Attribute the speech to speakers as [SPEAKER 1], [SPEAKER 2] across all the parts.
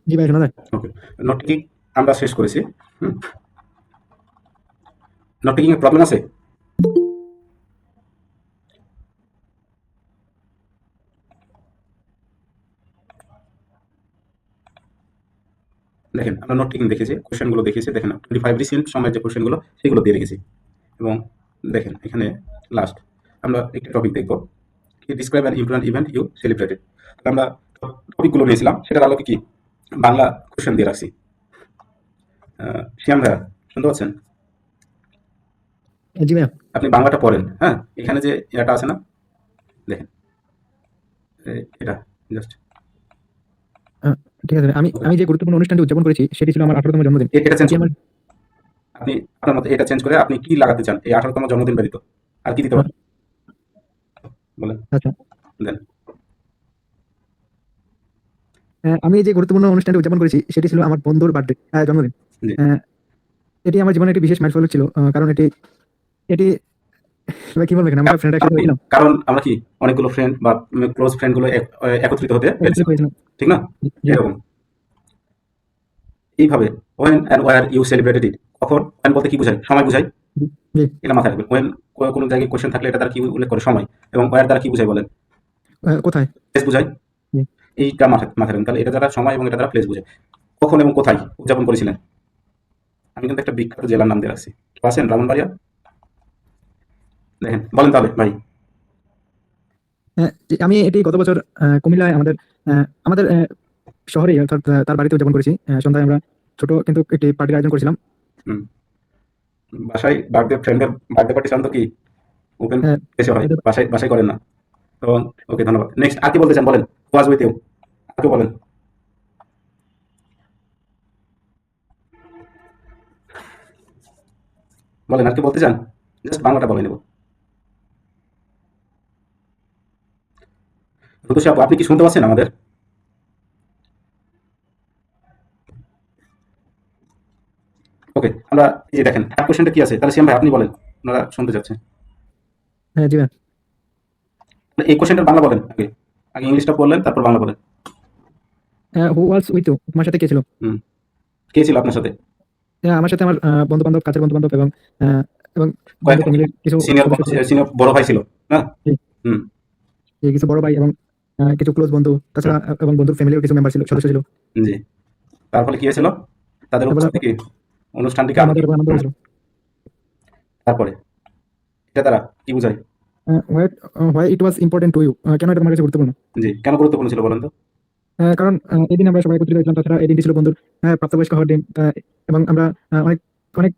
[SPEAKER 1] জি ভাই, শোনা যায়।
[SPEAKER 2] ওকে, নোট টেকিং আমরা শেষ করেছি। হুম, নোট টেকিং এর প্রবলেম আছে? দেখেন আমরা নোট টেকিং দেখেছি, কোশ্চেনগুলো দেখেছি, দেখেন 25 রিসেন্ট সময়ের যে কোশ্চেনগুলো সেগুলো দিয়ে রেখেছি। এবং দেখেন এখানে লাস্ট আমরা একটি টপিক দেখব, কি describe an important event you celebrated. আমরা টপিকগুলো নিয়েছিলাম, সেটার আলোকে কি বাংলা কোশ্চেন দিয়ে রাখছি। শ্যাম ভাইয়া শুনতে পাচ্ছেন?
[SPEAKER 1] জি ভাইয়া।
[SPEAKER 2] আপনি বাংলাটা পড়েন, হ্যাঁ? এখানে যে এটা আছে না, দেখেন এটা জাস্ট
[SPEAKER 1] আ ঠিক আছে। আমি
[SPEAKER 2] ওকে,
[SPEAKER 1] আমি যে গুরুত্বপূর্ণ অনুষ্ঠানটি উদযাপন করেছি সেটি ছিল আমার 18তম জন্মদিন।
[SPEAKER 2] এটা চেঞ্জ
[SPEAKER 1] এটি
[SPEAKER 2] করুন।
[SPEAKER 1] আমার
[SPEAKER 2] আপনি আপনার মতে এটা চেঞ্জ করে আপনি কি লাগাতে চান এই 18তম জন্মদিন ব্যতীত? আর কি দিতে
[SPEAKER 1] আ
[SPEAKER 2] পারেন বলেন,
[SPEAKER 1] আচ্ছা।
[SPEAKER 2] দেন।
[SPEAKER 1] আমি যে গুরুত্বপূর্ণ অনুষ্ঠানটি উদযাপন করেছি সেটি ছিল আমার বন্ধুর জন্মদিন।
[SPEAKER 2] জি,
[SPEAKER 1] অ্যা এটি আমার জীবনে একটি বিশেষ মাইলফলক ছিল। কারণ এটি এটি ভাই কি বলবো এখানে আমরা ফ্রেন্ডরা একসাথে হয়েছিলাম।
[SPEAKER 2] কারণ আমরা কি অনেকগুলো ফ্রেন্ড বা ক্লোজ ফ্রেন্ড গুলো একত্রিত হতে
[SPEAKER 1] একত্রিত
[SPEAKER 2] পেরেছিলাম,
[SPEAKER 1] হয়েছিলাম।
[SPEAKER 2] ঠিক না?
[SPEAKER 1] জি, জি ভাইয়া।
[SPEAKER 2] এরকম এইভাবে when and where you celebrated it, কখন when বলতে কি বোঝায়, সময় বোঝায়,
[SPEAKER 1] জি, জি।
[SPEAKER 2] এটা মাথায় রাখবেন। when কোনো জায়গায় কোশ্চেন থাকলে এটা দ্বারা কি উল্লেখ করে, সময়। এবং where দ্বারা কি বোঝায় বলেন,
[SPEAKER 1] কোথায়?
[SPEAKER 2] প্লেস বোঝায়।
[SPEAKER 1] জি।
[SPEAKER 2] এইটা মাথায় মাথায় রাখবেন, তাহলে এটা দ্বারা সময় এবং এটা দ্বারা প্লেস বোঝায়। কখন এবং কোথায় উদযাপন করেছিলেন? আমি কিন্তু একটা বিখ্যাত জেলার নাম দিয়ে রাখছি, আছেন ব্রাহ্মণবাড়িয়া। দেখেন বলেন তাহলে ভাই।
[SPEAKER 1] জি, আমি এটি গত বছর কুমিল্লায় অ্যা আমাদের শহরেই অর্থাৎ তার বাড়িতে উদযাপন করেছি। সন্ধ্যায় আমরা ছোট কিন্তু একটি পার্টির আয়োজন করেছিলাম।
[SPEAKER 2] হুম, বাসায় বার্থডে ফ্রেন্ডের বার্থডে পার্টি চান তো কি ওপেন
[SPEAKER 1] অ্যা
[SPEAKER 2] প্লেসে হয়,
[SPEAKER 1] এদের
[SPEAKER 2] বাসায় বাসায় করেন না। তো ওকে, ধন্যবাদ। নেক্সট আর কি বলতে চান বলেন, ওয়াজ উইথ ইউ, আর কি বলেন, বলেন আর কি বলতে চান, জাস্ট বাংলাটা বলে নেব। রুতুষা আপু, আপনি কি শুনতে পাচ্ছেন আমাদের? ওকে, আমরা এই যে দেখেন থার্ড কোশ্চেনটা কি আছে, তাহলে শ্যাম ভাই আপনি বলেন, ওনারা শুনতে চাচ্ছেন।
[SPEAKER 1] জি ভাইয়া।
[SPEAKER 2] এই কোশ্চেনটার বাংলা বলেন আগে, আগে ইংলিশটা বললেন তারপর বাংলা বলেন।
[SPEAKER 1] হু ওয়াজ উইথ ইউ? তোমার সাথে কে ছিল?
[SPEAKER 2] হুম, কে ছিল আপনার সাথে?
[SPEAKER 1] আমার সাথে আমার বন্ধু-বান্ধব, কাছের বন্ধু-বান্ধব আ এবং
[SPEAKER 2] কয়েক
[SPEAKER 1] বন্ধুর ফ্যামিলির কিছু
[SPEAKER 2] সিনিয়র
[SPEAKER 1] সদস্য ছিল।
[SPEAKER 2] সিনিয়র বড় ভাই ছিল না?
[SPEAKER 1] জি,
[SPEAKER 2] হুম,
[SPEAKER 1] জি, কিছু বড় ভাই এবং কিছু ক্লোজ বন্ধু।
[SPEAKER 2] হুম,
[SPEAKER 1] তাছাড়া এবং বন্ধুর ফ্যামিলিরও কিছু মেম্বার ছিল, সদস্য ছিল।
[SPEAKER 2] জি। তার ফলে কি হয়েছিল? তাদের
[SPEAKER 1] তার ফলে
[SPEAKER 2] উপস্থিতি কি অনুষ্ঠানটিকে আরো
[SPEAKER 1] আমাদের উপর আনন্দ হয়েছিল।
[SPEAKER 2] তারপরে এটা দ্বারা কি বোঝায়?
[SPEAKER 1] Why why it was important to you? কেন এটা তোমার কাছে গুরুত্বপূর্ণ?
[SPEAKER 2] জি, কেন গুরুত্বপূর্ণ ছিল বলেন তো?
[SPEAKER 1] কারণ এদিন আমরা সবাই একত্রিত হয়েছিলাম। তাছাড়া এই দিনটি ছিল বন্ধুর প্রাপ্তবয়স্ক হওয়ার দিন। এবং আমরা অনেক অনেক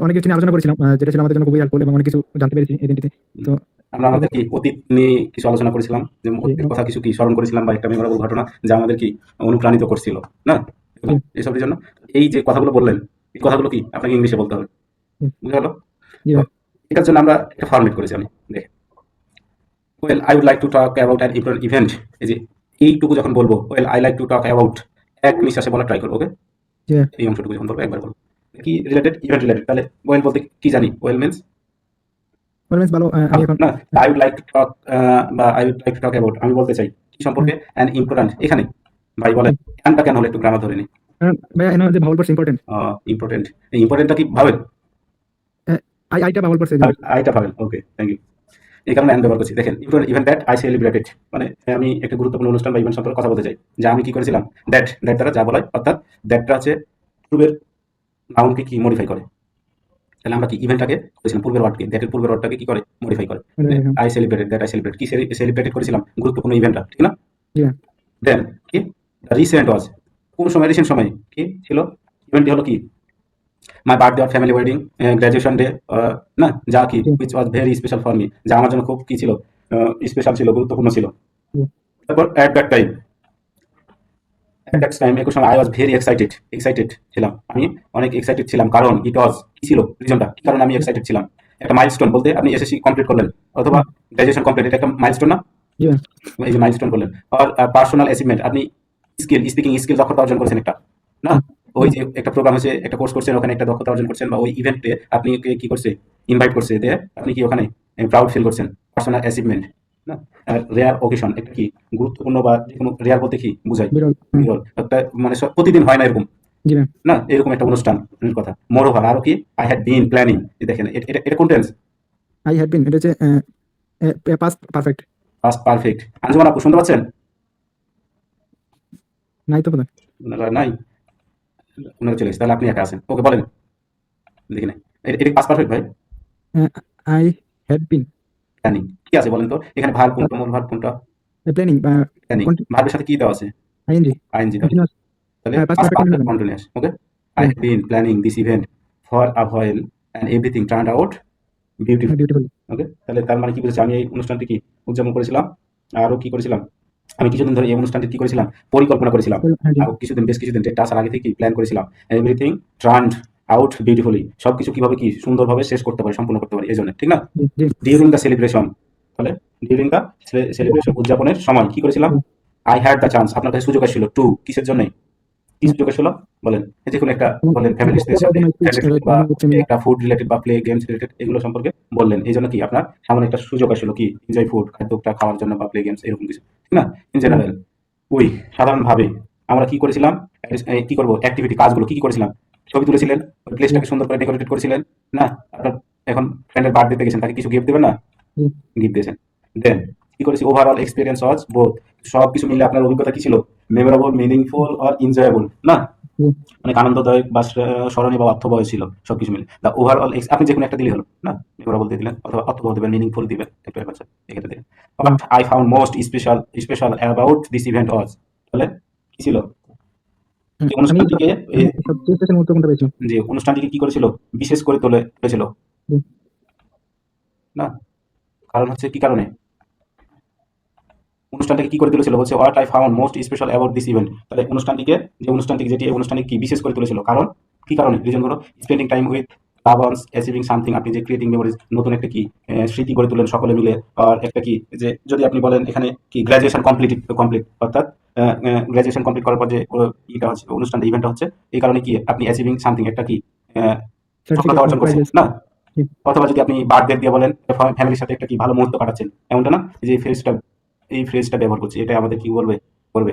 [SPEAKER 1] অনেক কিছু নিয়ে আলোচনা করেছিলাম, যেটা ছিল আমাদের জন্য খুবই হেল্পফুল এবং অনেক কিছু জানতে পেরেছি এই দিনটিতে। তো
[SPEAKER 2] আমরা আমাদের কি অতীত নিয়ে কিছু আলোচনা করেছিলাম, যে
[SPEAKER 1] জি,
[SPEAKER 2] অতীতের কথা কিছু কি স্মরণ করেছিলাম, বা একটা মেমোরেবল ঘটনা যা আমাদের কি অনুপ্রাণিত করছিল, না?
[SPEAKER 1] জি,
[SPEAKER 2] এসবের জন্য এই যে কথাগুলো বললেন, এই কথাগুলো কি আপনাকে ইংলিশে বলতে হবে,
[SPEAKER 1] জি,
[SPEAKER 2] বুঝা গেল?
[SPEAKER 1] জি
[SPEAKER 2] তো
[SPEAKER 1] ভাই।
[SPEAKER 2] এটার জন্য আমরা একটা ফরম্যাট করেছি আমি, দেখেন, well I would like to talk about an important event. এই যে এইটুকু যখন বলবো, well I like to talk about, এক নিঃশ্বাসে বলা ট্রাই করবো, ওকে?
[SPEAKER 1] জি ভাই।
[SPEAKER 2] এই অংশটুকু যখন বলবো একবার বলবো কি রিলেটেড, ইভেন্ট রিলেটেড, তাহলে ওয়েল বলতে কি জানি, ওয়েল মিনস
[SPEAKER 1] ওয়েল মিন্স ভালো। আমি এখন
[SPEAKER 2] না। I would like to talk বা I would like to talk about, আমি বলতে চাই কি সম্পর্কে, অ্যান ইম্পর্টেন্ট, এখানে ভাই বলেন
[SPEAKER 1] জি।
[SPEAKER 2] অ্যানটা কেন হলো, একটু গ্রামার ধরে নি।
[SPEAKER 1] কারণ ভাইয়া এখানে যে ভাওয়াল পার্টস ইম্পোর্টেন্ট।
[SPEAKER 2] ইম্পর্টেন্ট, এই ইম্পর্টেন্টটা কি ভাবেন?
[SPEAKER 1] আইটা ভাওয়াল পার্টস এজন্য।
[SPEAKER 2] আইটা ভাবেন, ওকে, থ্যাংক ইউ। এই কারণে অ্যান ব্যবহার করছি। দেখেন important event that I celebrated, মানে আমি একটা গুরুত্বপূর্ণ অনুষ্ঠান বা ইভেন্ট সম্পর্কে কথা বলতে চাই, যা আমি কি করেছিলাম, দ্যাট দ্বারা যা বলা হয়, অর্থাৎ দ্যাটটা আছে পূর্বের নাউনকে কি মডিফাই করে। তাহলে আমরা কি ইভেন্টটাকে করেছিলাম, পূর্বের ওয়ার্ডকে, দ্যাটের পূর্বের ওয়ার্ডটাকে কি করে, মডিফাই করে। I celebrated, that I celebrate, কি সেলিব্রেটেড করেছিলাম, গুরুত্বপূর্ণ ইভেন্টটা, ঠিক না?
[SPEAKER 1] জি ভাই।
[SPEAKER 2] দেন কি রিসেন্ট ওয়াজ, কোন সময়, রিসেন্ট সময় কি ছিল, ইভেন্টটি হলো কি my birthday or family wedding, graduation day, না, যা কি
[SPEAKER 1] জি,
[SPEAKER 2] which was very special for me, যা আমার জন্য খুব কি ছিল, স্পেশাল ছিল, গুরুত্বপূর্ণ ছিল।
[SPEAKER 1] জি,
[SPEAKER 2] তারপর অ্যাট দ্যাট টাইম,
[SPEAKER 1] হুম,
[SPEAKER 2] একই সময় আই ওয়াজ ভেরি এক্সাইটেড ছিলাম, আমি অনেক এক্সাইটেড ছিলাম, কারণ ইট ওয়াজ কি ছিল, রিজনটা কি কারণে আমি
[SPEAKER 1] জি,
[SPEAKER 2] এক্সাইটেড ছিলাম। একটা মাইলস্টোন বলতে আপনি এসএসসি কমপ্লিট করলেন অথবা
[SPEAKER 1] হুম,
[SPEAKER 2] গ্র্যাজুয়েশন কমপ্লিট, এটা একটা মাইলস্টোন না?
[SPEAKER 1] জি ভাই।
[SPEAKER 2] এই যে মাইলস্টোন বললেন, আর পার্সোনাল অ্যাচিভমেন্ট, আপনি স্পিকিং স্কিল দক্ষতা অর্জন করেছেন একটা, না?
[SPEAKER 1] হুম,
[SPEAKER 2] ওই
[SPEAKER 1] হুম,
[SPEAKER 2] যে একটা প্রোগ্রাম হচ্ছে, একটা কোর্স করছেন, ওখানে একটা দক্ষতা অর্জন করছেন, বা ওই ইভেন্টে আপনি কি করছে, ইনভাইট করছে, দিয়ে আপনি কি ওখানে প্রাউড ফিল করছেন, পার্সোনাল অ্যাচিভমেন্ট। না? আর রেয়ার অকেশন একটা কি গুরুত্বপূর্ণ বা যেকোনো রেয়ার বলতে কি বুঝায়?
[SPEAKER 1] বিরল।
[SPEAKER 2] বিরল। একটা মানে প্রতিদিন হয় না এরকম।
[SPEAKER 1] জি ম্যাম।
[SPEAKER 2] না? এরকম একটা অনুষ্ঠানের কথা। মোরওভার আরো কি I had been planning দেখেন এটা কোন টেন্স?
[SPEAKER 1] আই হ্যাড বিন, এটা হচ্ছে past perfect.
[SPEAKER 2] Past perfect. Anjuman আপু শুনতে পাচ্ছেন?
[SPEAKER 1] নাই তো বোধহয়।
[SPEAKER 2] উনারা নাই? উনারা চলে গেছে। তাহলে আপনি একা আছেন। ওকে বলেন। দেখি নাই। এটা পাস্ট পারফেক্ট ভাই?
[SPEAKER 1] I had been
[SPEAKER 2] planning. কি আছে বলেন তো? এখানে ভার্ব কোনটা? মূল ভার্ব কোনটা?
[SPEAKER 1] Planning
[SPEAKER 2] planning. ভার্বের সাথে কি দেওয়া আছে?
[SPEAKER 1] আইএনজি
[SPEAKER 2] আইএনজি তাহলে?
[SPEAKER 1] কন্টিনিউয়াস
[SPEAKER 2] তাহলে
[SPEAKER 1] past
[SPEAKER 2] past
[SPEAKER 1] perfect
[SPEAKER 2] perfect
[SPEAKER 1] continuous.
[SPEAKER 2] continuous. Okay? I
[SPEAKER 1] G
[SPEAKER 2] have been planning this event for a while and everything turned out beautiful.
[SPEAKER 1] Beautiful.
[SPEAKER 2] Okay? তাহলে তার মানে কি বুঝেছি? আমি এই অনুষ্ঠানটি কি উদযাপন করেছিলাম। আরো কি করেছিলাম? আমি কিছুদিন ধরে এই অনুষ্ঠানটি কি করেছিলাম? পরিকল্পনা করেছিলাম।
[SPEAKER 1] হ্যাঁ জি।
[SPEAKER 2] আরো বেশ কিছুদিন ডেটটা আসার আগে থেকেই প্ল্যান করেছিলাম। Everything turned out beautifully. সবকিছু কিভাবে কি সুন্দরভাবে শেষ করতে পারি, সম্পূর্ণ করতে পারি। এজন্য, ঠিক না?
[SPEAKER 1] জি জি
[SPEAKER 2] ডিউরিং দ্য সেলিব্রেশন, তাহলে ডিউরিং দ্য সেলিব্রেশন উদযাপনের সময় কি করেছিলাম? আই হ্যাড দ্য চান্স, আপনার কাছে সুযোগ আসছিল টু কিসের জন্য? কি সুযোগ আসছিল বলেন? এই যে কোনো একটা বললেন ফ্যামিলির সাথে ফ্রেন্ডের সাথে বা একটা ফুড রিলেটেড বা প্লে গেমস রিলেটেড এগুলো সম্পর্কে বললেন। এই জন্য কি আপনার এমন একটা সুযোগ আসলো কি এনজয় ফুড খাদ্যটা খাওয়ার জন্য বা প্লে গেমস এরকম কিছু, ঠিক না? ইন জেনারেল ওই সাধারণভাবে আমরা কি করেছিলাম? কি করবো অ্যাক্টিভিটি কাজগুলো কি কি করেছিলাম? ছবি তুলেছিলেন, ওই প্লেসটাকে সুন্দর করে ডেকোরেটেড করেছিলেন, না? আপনার এখন ফ্রেন্ডের বার্থডেতে গেছেন, তাকে কিছু গিফট দেবেন না? গিফট দিয়েছেন। দেন কি করেছি? ওভারঅল এক্সপেরিয়েন্স ওয়াজ বোথ, সবকিছু মিলে আপনার অভিজ্ঞতা কি ছিল? মেমোরেবল, মিনিংফুল অর এনজয়েবল, না? অনেক আনন্দদায়ক বা স্মরণীয় বা অর্থবহ ছিল সবকিছু মিলে। দা ওভারঅল আপনি যেকোনো একটা দিলেই হলো, না? মেমোরেবল দিয়ে দিলেন অথবা অর্থবহ দিবেন, মিনিংফুল দিবেন, একটু ব্যাপার এক্ষেত্রে দিলেন। But I found most special about this event was, তাহলে কি ছিল? এই
[SPEAKER 1] আমি
[SPEAKER 2] অনুষ্ঠানটিকে
[SPEAKER 1] সবচেয়ে স্পেশাল মুহূর্ত কোনটা পেয়েছিলাম?
[SPEAKER 2] যে অনুষ্ঠানটিকে কি করেছিল? বিশেষ করে তুলেছিল, না? কারণ হচ্ছে কি কারণে অনুষ্ঠানটাকে কি করে তুলেছিল? বলছে what I found most special about this event. তাহলে অনুষ্ঠানটিকে যেটি এই অনুষ্ঠানটিকে কি বিশেষ করে তুলেছিল, কারণ কি কারণে? রিজন হলো spending time with loved ones, achieving something, আপনি যে ক্রিয়েটিং মেমোরিজ নতুন একটা কি স্মৃতি গড়ে তুলেন সকলে মিলে। আর একটা কি যে যদি আপনি বলেন এখানে কি গ্রাজুয়েশন কমপ্লিট অর্থাৎ গ্রাজুয়েশন কমপ্লিট করার পর যে ইটা হচ্ছে অনুষ্ঠানটা ইভেন্টটা হচ্ছে এই কারণে কি আপনি অ্যাচিভিং সামথিং একটা কি সফলতা
[SPEAKER 1] সার্টিফিকেট
[SPEAKER 2] অর্জন করছেন,
[SPEAKER 1] প্রাইজেস।
[SPEAKER 2] না? অথবা যদি আপনি বার্থডে দিয়ে বলেন ফ্যামিলির সাথে একটা কি ভালো মুহূর্ত কাটাচ্ছেন, এমনটা না? যে এই ফ্রেজটা ব্যবহার করছি, এটা আমাদের কি বলবে করবে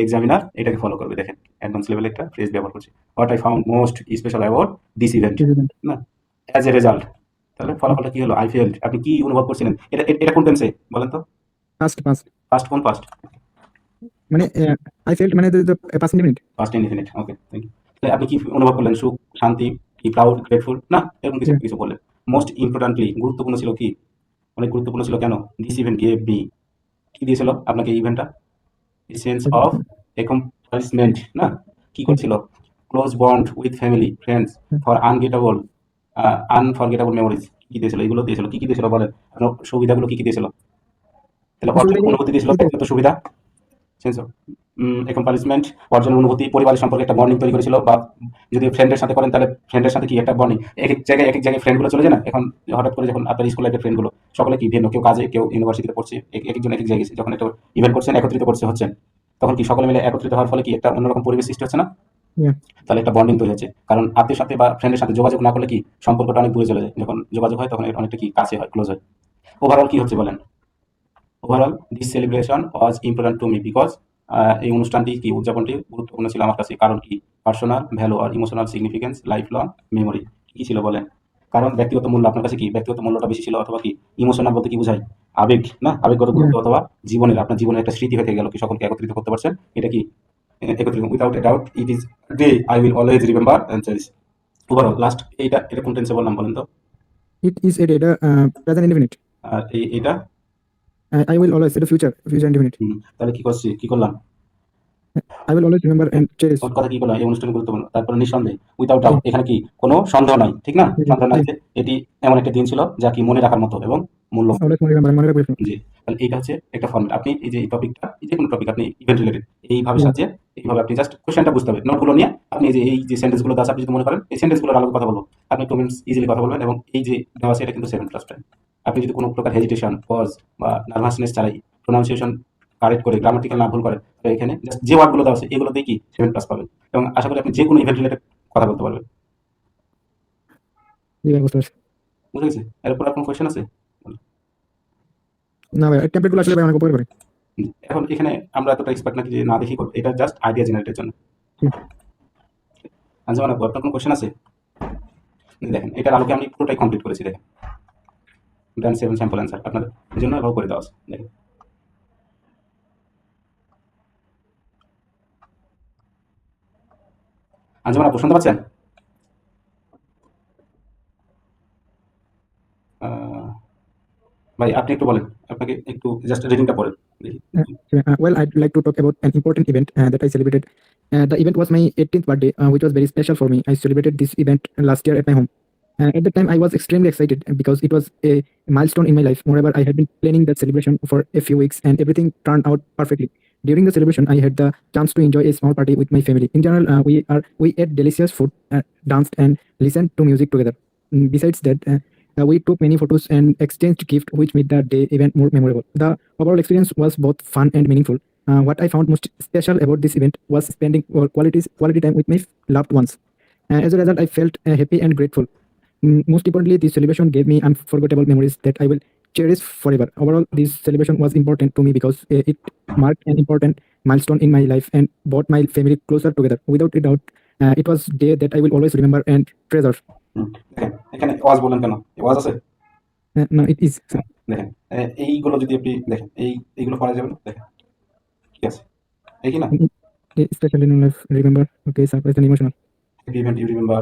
[SPEAKER 2] এক্সামিনার এটাকে ফলো করবে। দেখেন অ্যাডভান্স লেভেলে একটা ফ্রেজ ব্যবহার করছি, what I found most special about this event, না? অ্যাজ এ রেজাল্ট, তাহলে ফলাফলটা কি হলো? আই ফেল্ট, আপনি কি অনুভব করছিলেন? এটা কোন টেন্সে বলেন তো?
[SPEAKER 1] পাস্ট পাস্ট
[SPEAKER 2] ফার্স্ট কোন ফার্স্ট?
[SPEAKER 1] মানে আই ফেল্ট মানে past indefinite.
[SPEAKER 2] First indefinite. Okay, thank you. তাহলে আপনি কি অনুভব করলেন? সুখ, শান্তি, কি প্রাউড, গ্রেটফুল, না? এরকম কিছু কিছু বললেন। মোস্ট ইম্পর্টেন্টলি গুরুত্বপূর্ণ ছিল কি? অনেক গুরুত্বপূর্ণ ছিল কেন? দিস ইভেন্ট গেভ মি, কি দিয়েছিল আপনাকে এই ইভেন্টটা? সেন্স অফ অ্যাকমপ্লিশমেন্ট, না? কি করছিল? Close bond with family friends for unforgettable memories, কি দিয়েছিল? এগুলো দিয়েছিল। কি কি দিয়েছিল বলেন? আপনার সুবিধাগুলো কি কি দিয়েছিল? তাহলে অর্জন অনুভূতি দিয়েছিল, ব্যক্তিগত সুবিধা, সেন্স অফ অ্যাকমপ্লিশমেন্ট, অর্জনের অনুভূতি, পরিবারের সম্পর্কে একটা বন্ডিং তৈরি করেছিল, বা যদি ফ্রেন্ডের সাথে করেন তাহলে ফ্রেন্ডের সাথে কি একটা বন্ডিং। এক এক জায়গায় ফ্রেন্ডগুলো চলে যায় না? এখন হঠাৎ করে যখন আপনার স্কুল লাইফের ফ্রেন্ডগুলো সকলে কি ভিন্ন, কেউ কাজে, কেউ ইউনিভার্সিটিতে পড়ছে, একজন এক এক জায়গায় গেছে, যখন একটা ইভেন্ট করছেন, একত্রিত করছে হচ্ছেন, তখন কি সকলে মিলে একত্রিত হওয়ার ফলে কি একটা অন্যরকম পরিবেশ সৃষ্টি হচ্ছে না? তাহলে একটা বন্ডিং তৈরি হচ্ছে। কারণ আত্মীয়ের সাথে বা ফ্রেন্ডের সাথে যোগাযোগ না করলে কি সম্পর্কটা অনেক দূরে চলে যায়। যখন যোগাযোগ হয় তখন এটা অনেকটা কি কাছে হয়, ক্লোজ হয়। ওভারঅল কি হচ্ছে বলেন? Overall this celebration was important to me because, এই অনুষ্ঠানটি কি উদযাপনটি গুরুত্বপূর্ণ ছিল আমার কাছে, কারণ কি? পার্সোনাল ভ্যালু আর emotional significance, life long memory. কি ছিল বলেন? কারণ ব্যক্তিগত মূল্য, আপনার কাছে কি ব্যক্তিগত মূল্যটা বেশি ছিল, অথবা কি ইমোশনাল বলতে কি বোঝায়? আবেগ, না? আবেগগত গুরুত্ব, অথবা আপনার জীবনের একটা স্মৃতি হয়ে গেল কি সকলকে একত্রিত করতে পারছেন, এটা কি একত্রিত। Without a doubt it is day I will always remember and cherish. Overall last এটা কোন টেন্সে বললাম বলেন তো?
[SPEAKER 1] ইট ইজ এটা প্রেজেন্ট ইনডিফিনিট।
[SPEAKER 2] আর এটা
[SPEAKER 1] আই উইল অলওয়েজ, এটা ফিউচার ইনডিফিনিট।
[SPEAKER 2] তাহলে কি করলাম?
[SPEAKER 1] I will always remember and cherish.
[SPEAKER 2] ওর কথা কি বললাম? এই অনুষ্ঠান গুরুত্বপূর্ণ। তারপরে নিঃসন্দেহে, উইদাউট ডাউট, এখানে কি কোনো সন্দেহ নাই, ঠিক না? সন্দেহ নাই যে এটি এমন একটা দিন ছিল যা কি মনে রাখার মতো এবং মূল্য।
[SPEAKER 1] অলওয়েজ মনে রাখবেন।
[SPEAKER 2] জি, তাহলে এইটা হচ্ছে একটা ফর্মেট। আপনি এই যে এই টপিকটা, যে কোনো টপিক আপনি ইভেন্ট রিলেটেড এইভাবে সাজিয়ে, এইভাবে আপনি জাস্ট কোশ্চেনটা বুঝতে হবে, নোটগুলো নিয়ে আপনি এই যে সেন্টেন্স গুলো আছে, আপনি যদি মনে করেন এই সেন্টেন্স গুলোর আলোকে কথা বলবো, আপনি 2 মিনিটস ইজিলি কথা বলবেন। এবং এই যে দেওয়া আছে এটা কিন্তু 7+ টাইম। আপনি যদি কোনো প্রকার হেজিটেশন, পজ বা নার্ভাসনেস ছাড়াই প্রোনাউন্সিয়েশন কারেক্ট করে, গ্রামাটিক্যাল না ভুল করে, তো এখানে জাস্ট যে ওয়ার্ডগুলো দেওয়া আছে এগুলো দিয়ে কি 7+ পাবেন। এবং আশা করি আপনি যে কোনো ইভেন্ট রিলেটেড কথা বলতে পারবেন।
[SPEAKER 1] জি ভাই, বুঝতে পারছি।
[SPEAKER 2] বুঝে গেছে? এরপর আর কোনো কোয়েশ্চেন আছে?
[SPEAKER 1] না ভাই, টেমপ্লেট গুলো আসলে ভাই অনেক উপকার করে।
[SPEAKER 2] এখন এখানে আমরা এতটা এক্সপার্ট নাকি যে না দেখি করবো, এটা জাস্ট আইডিয়া জেনারেটের জন্য।
[SPEAKER 1] হুম,
[SPEAKER 2] আঞ্জুমান আপু, আপনার কোনো কোশ্চেন আছে? দেখেন এটার আলোকে আমি পুরোটাই কমপ্লিট করেছি, দেখেন ডান 7 স্যাম্পল অ্যান্সার আপনার এই জন্য এভাবে করে দেওয়া আছে। দেখেন আঞ্জুমান আপু শুনতে পাচ্ছেন? আহ, ভাই আপনি একটু বলেন, আপনাকে একটু জাস্ট রিডিংটা পড়েন দেখি।
[SPEAKER 1] Well, I'd like to talk about an important event that I celebrated. The event was my 18th birthday, which was very special for me. I celebrated this event last year at my home. At the time, I was extremely excited because it was a milestone in my life. Moreover, I had been planning that celebration for a few weeks, and everything turned out perfectly. During the celebration, I had the chance to enjoy a small party with my family. In general, we ate delicious food, danced, and listened to music together. Besides that, we took many photos and exchanged gifts, which made the day even more memorable. The overall experience was both fun and meaningful. What I found most special about this event was spending quality time with my loved ones. As a result, I felt happy and grateful. Most importantly, this celebration gave me unforgettable memories that I will cherish forever. Overall, this celebration was important to me because it marked an important milestone in my life and brought my family closer together. Without a doubt, it was a day that I will always remember and treasure.
[SPEAKER 2] দেখেন এখানে ওয়াজ বলেন কেন, ওয়াজ আছে?
[SPEAKER 1] No, it is, sir.
[SPEAKER 2] দেখেন এইগুলো যদি আপনি দেখেন এইগুলো করা যাবে না, দেখেন ঠিক আছে এই কি না?
[SPEAKER 1] Especially in life, remember, okay, surprise and emotional.
[SPEAKER 2] Event you remember,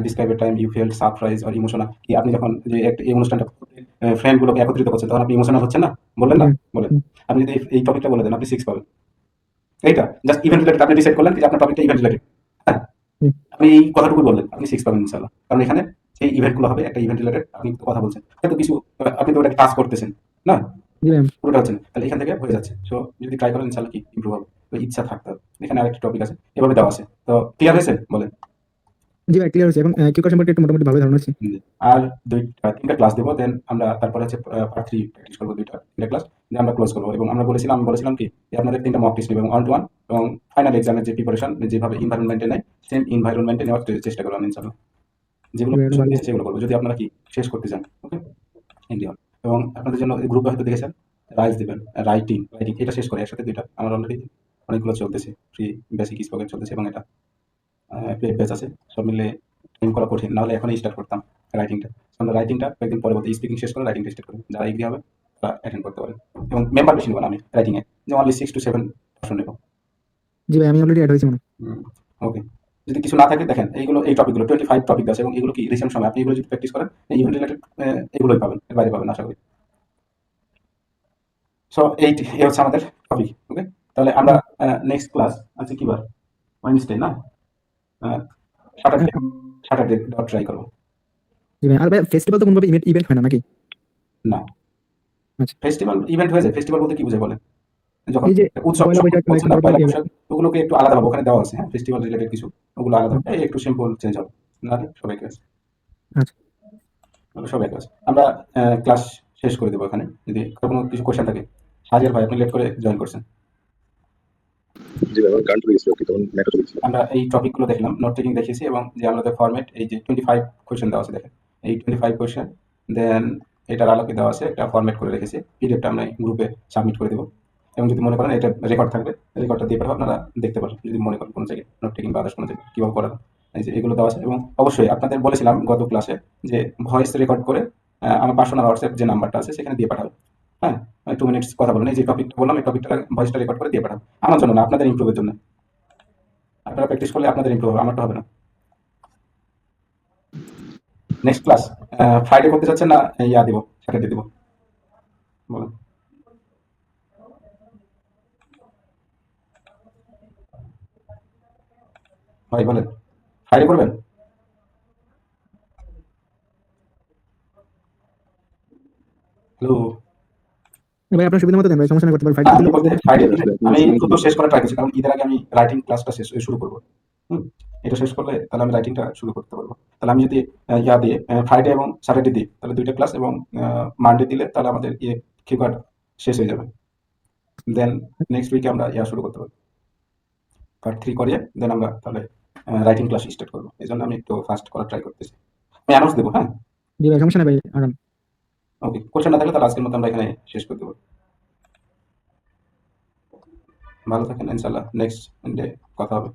[SPEAKER 2] describe a time you felt surprise or emotional. কি আপনি যখন যে একটা এই অনুষ্ঠানটা ফ্রেন্ড গুলোকে একত্রিত করছেন তখন আপনি ইমোশনাল হচ্ছেন না? বললেন না?
[SPEAKER 1] Yeah.
[SPEAKER 2] বলেন।
[SPEAKER 1] Mm,
[SPEAKER 2] আপনি যদি এই টপিকটা বলে দেন আপনি 6 পাবেন। এইটা জাস্ট ইভেন্ট রিলেটেড আপনি ডিসাইড করলেন যে আপনার টপিকটা ইভেন্ট রিলেটেড। হ্যাঁ,
[SPEAKER 1] mm.
[SPEAKER 2] আপনি এই কথাটুকু বললেন আপনি 6 পাবেন ইনশাআল্লাহ। কারণ এখানে এই ইভেন্ট গুলো হবে একটা ইভেন্ট রিলেটেড, আপনি তো কথা বলছেন হয়তো কিছু, আপনি তো ওটাকে কাজ করতেছেন না,
[SPEAKER 1] Yeah.
[SPEAKER 2] পুরোটা হচ্ছে না, তাহলে এখান থেকে হয়ে যাচ্ছে। সো যদি ট্রাই করেন ইনশাআল্লাহ কি ইমপ্রুভ হবে, তো ইচ্ছা থাকতে হবে। এখানে আরেকটা টপিক আছে এভাবে দেওয়া আছে, তো ক্লিয়ার হয়েছে বলেন?
[SPEAKER 1] জি ভাই, ক্লিয়ার হয়েছে। এখন কিউকার সম্পর্কে একটু মোটামুটি ভালো ধারণা আছে।
[SPEAKER 2] আর 3টা ক্লাস দেবো, দেন আমরা তারপরে হচ্ছে পার্ট 3 প্র্যাকটিস করবো, 2টা ক্লাস দিয়ে আমরা ক্লোজ করবো। এবং আমরা বলেছিলাম কি যে আপনাদের 3টা মক টেস্ট নেবো এবং 1 টু 1 এবং ফাইনাল এক্সামের যে প্রিপারেশন যেভাবে এনভায়রনমেন্টে নেয় সেম এনভায়রনমেন্টে নেওয়ার চেষ্টা করবো আমি ইনশাআল্লাহ। যেগুলো
[SPEAKER 1] জি ভাই, ভালো।
[SPEAKER 2] সেগুলো করবো যদি আপনারা কি শেষ করতে চান, ওকে ইন্ডিয়া। এবং আপনাদের জন্য গ্রুপে হয়তো দেখেছেন রাইজ দিবেন, রাইটিং রাইটিং এটা শেষ করে একসাথে 2টা আমার অলরেডি অনেকগুলো চলতেছে, ফ্রি বেসিক স্পোকেন চলতেছে এবং এটা পেজ বেস আছে, সব মিলে টাইম করা কঠিন, নাহলে এখনই স্টার্ট করতাম রাইটিংটা। আমরা রাইটিংটা কয়েকদিন পরে বলতে স্পিকিং শেষ করে রাইটিংটা স্টার্ট করি, যারা এগ্রি হবে তারা অ্যাটেন্ড করতে পারেন। এবং মেম্বার বেশি নেবো না আমি রাইটিংয়ে, যে অনলি 6 to 7% নেবো।
[SPEAKER 1] জি ভাই, আমি অলরেডি অ্যাড হয়েছি মনে হয়।
[SPEAKER 2] ওকে, যদি কিছু না থাকে দেখেন এইগুলো এই টপিকগুলো 25 টপিক আছে এবং এগুলো কি রিসেন্ট সময় আপনি এগুলো যদি প্র্যাকটিস করেন ইভেন্ট রিলেটেড এগুলোই পাবেন, এর বাইরে পাবেন না আশা করি। সো এই হচ্ছে আমাদের টপিক, ওকে। তাহলে আমরা নেক্সট ক্লাস আছে কি বার, ওয়েডনেসডে না, স্যাটারডে, স্যাটারডে ট্রাই করবো।
[SPEAKER 1] জি ভাই, আর ভাই ফেস্টিভ্যাল তো কোনোভাবে ইভেন্ট হয় না নাকি?
[SPEAKER 2] না,
[SPEAKER 1] আচ্ছা।
[SPEAKER 2] ফেস্টিভ্যাল ইভেন্ট হয়ে যায়। ফেস্টিভ্যাল বলতে কি বুঝে বলেন? যখন
[SPEAKER 1] এই যে
[SPEAKER 2] উৎসব
[SPEAKER 1] পয়লা বৈশাখ, লাইক
[SPEAKER 2] বলছেন না,
[SPEAKER 1] নবান্ন
[SPEAKER 2] পয়লা
[SPEAKER 1] এগুলো।
[SPEAKER 2] বৈশাখ ওগুলোকে একটু আলাদা হবে, ওখানে দেওয়া আছে। হ্যাঁ, ফেস্টিভ্যাল রিলেটেড কিছু ওগুলো আলাদা হবে, এই একটু সিম্পল চেঞ্জ হবে, নাহলে সবাই ক্লাস,
[SPEAKER 1] আচ্ছা।
[SPEAKER 2] সবাই ক্লাস। আমরা ক্লাস শেষ করে দেবো এখানে, যদি কোনো কিছু কোয়েশ্চেন থাকে। হাজির ভাই আপনি লেট করে জয়েন করছেন।
[SPEAKER 3] জি ভাই, আমার গান চলে গেছিল কি তখন নেটও চলে গেছিল।
[SPEAKER 2] আমরা এই টপিকগুলো দেখলাম, নোট টেকিং দেখিয়েছি এবং যে আমাদের ফরম্যাট এই যে 25 কোয়েশ্চেন দেওয়া আছে দেখেন, এই 25 কোয়েশ্চেন, দেন এটার আলোকে দেওয়া আছে একটা ফরম্যাট করে রেখেছি, পিডিএফটা আমরা গ্রুপে সাবমিট করে দেবো। এবং যদি মনে করেন এটা রেকর্ড থাকবে, রেকর্ডটা দিয়ে পাঠাবো, আপনারা দেখতে পারেন যদি মনে করেন কোনো জায়গায় নোট টেকিং বা আদার্স কোনো জায়গায় কীভাবে করা, এই যে এগুলো দেওয়া আছে। এবং অবশ্যই আপনাদের বলেছিলাম গত ক্লাসে যে ভয়েস রেকর্ড করে আমার পার্সোনাল হোয়াটসঅ্যাপ যে নাম্বারটা আছে সেখানে দিয়ে পাঠাবো। হ্যাঁ, 2 মিনিটস কথা বলুন, এই যে টপিকটা বললাম এই টপিকটা ভয়েসটা রেকর্ড করে দিয়ে পাঠাবো, আমার জন্য না, আপনাদের ইমপ্রুভের জন্য। আপনারা প্র্যাকটিস করলে আপনাদের ইমপ্রুভ হবে, আমারটা হবে না। নেক্সট ক্লাস ফ্রাইডে করতে চাচ্ছেন না ইয়া দিব, স্যাটারডে দিব, বলুন। ভাই বলেন, ফ্রাইডে করবেন? হ্যালো,
[SPEAKER 1] ভাই আপনার সুবিধা মতো দেন ভাই, সমস্যা নেই, করতে পারি।
[SPEAKER 2] আমি বলতে ফ্রাইডে দিলে
[SPEAKER 3] আসলে
[SPEAKER 2] আমি
[SPEAKER 3] আপনি
[SPEAKER 2] দ্রুত শেষ করার ট্রাই করছি, কারণ ঈদের আগে আমি রাইটিং ক্লাসটা শুরু করবো। হুম, এটা শেষ করলে তাহলে আমি রাইটিংটা শুরু করতে পারবো। তাহলে আমি যদি ইয়া দিয়ে ফ্রাইডে এবং স্যাটারডে দিই তাহলে 2টা ক্লাস, এবং মানডে দিলে তাহলে আমাদের ইয়ে কিউকার শেষ হয়ে যাবে। দেন নেক্সট উইকে আমরা ইয়া শুরু করতে পারবো, পার্ট 3 করিয়ে দেন আমরা তাহলে রাইটিং ক্লাস স্টার্ট করবো। এই জন্য আমি একটু ফাস্ট করার ট্রাই করতেছি। আমি অ্যানাউন্স দেবো, হ্যাঁ।
[SPEAKER 1] জি ভাই, সমস্যা নেই ভাই, আগান।
[SPEAKER 2] ওকে, কোশ্চেন না থাকলে তাহলে আজকের মতো আমরা এখানে শেষ করে দেবো। ভালো থাকেন, ইনশাল্লাহ নেক্সট ডে কথা হবে।